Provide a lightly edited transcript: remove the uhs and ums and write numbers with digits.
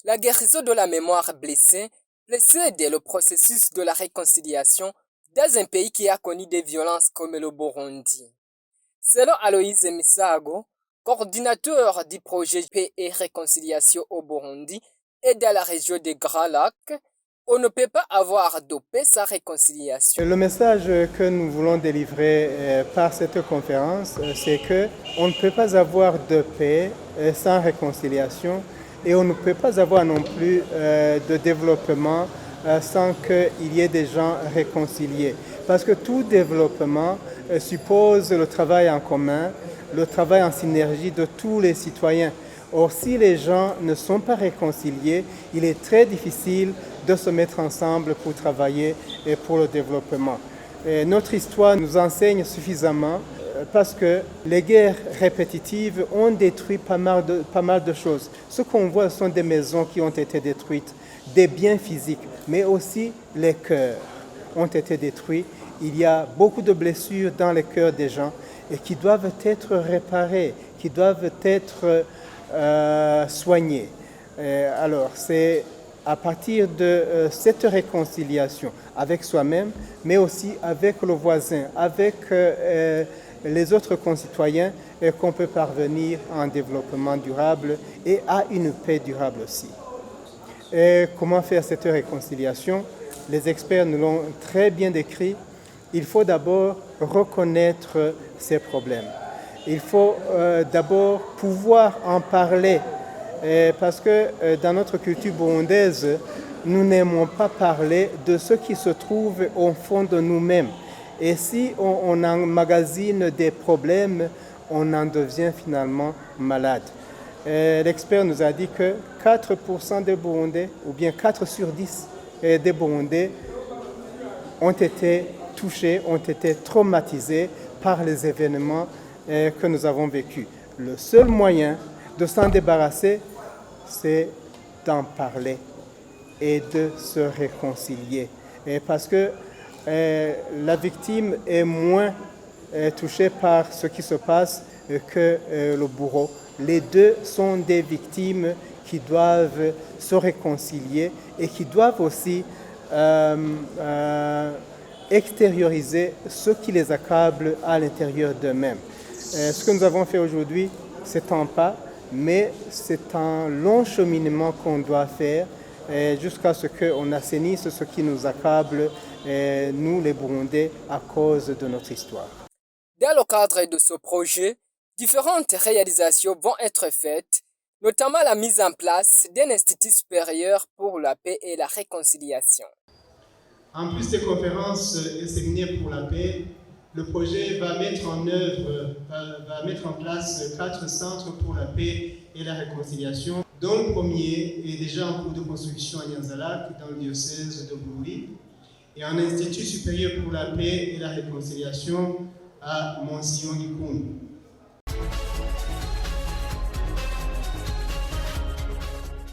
La guérison de la mémoire blessée précède le processus de la réconciliation dans un pays qui a connu des violences comme le Burundi. Selon Aloïse Misago, coordinateur du projet Paix et Réconciliation au Burundi et dans la région des Grands Lacs, on ne peut pas avoir de paix sans réconciliation. Le message que nous voulons délivrer par cette conférence, c'est que on ne peut pas avoir de paix sans réconciliation et on ne peut pas avoir non plus de développement sans qu'il y ait des gens réconciliés. Parce que tout développement suppose le travail en commun, le travail en synergie de tous les citoyens. Or, si les gens ne sont pas réconciliés, il est très difficile de se mettre ensemble pour travailler et pour le développement. Et notre histoire nous enseigne suffisamment parce que les guerres répétitives ont détruit pas mal de choses. Ce qu'on voit sont des maisons qui ont été détruites, des biens physiques, mais aussi les cœurs ont été détruits. Il y a beaucoup de blessures dans les cœurs des gens et qui doivent être réparées, qui doivent être soignées. Alors, c'est à partir de cette réconciliation avec soi-même, mais aussi avec le voisin, avec les autres concitoyens, qu'on peut parvenir à un développement durable et à une paix durable aussi. Et comment faire cette réconciliation? Les experts nous l'ont très bien décrit. Il faut d'abord reconnaître ces problèmes. Il faut d'abord pouvoir en parler. Parce que dans notre culture burundaise, nous n'aimons pas parler de ce qui se trouve au fond de nous-mêmes. Et si on emmagasine des problèmes, on en devient finalement malade. L'expert nous a dit que 4% des Burundais, ou bien 4 sur 10 des Burundais, ont été touchés, ont été traumatisés par les événements que nous avons vécus. Le seul moyen de s'en débarrasser, c'est d'en parler et de se réconcilier. Et parce que la victime est moins touchée par ce qui se passe que le bourreau. Les deux sont des victimes qui doivent se réconcilier et qui doivent aussi extérioriser ce qui les accable à l'intérieur d'eux-mêmes. Ce que nous avons fait aujourd'hui, c'est un pas, mais c'est un long cheminement qu'on doit faire jusqu'à ce qu'on assainisse ce qui nous accable, nous les Burundais, à cause de notre histoire. Dans le cadre de ce projet, différentes réalisations vont être faites, notamment la mise en place d'un institut supérieur pour la paix et la réconciliation. En plus des conférences et séminaires pour la paix, le projet va mettre en place 4 centres pour la paix et la réconciliation, dont le premier est déjà en cours de construction à Nyanza-Lac, dans le diocèse de Bururi, et un institut supérieur pour la paix et la réconciliation à Monsignor-Gikundu.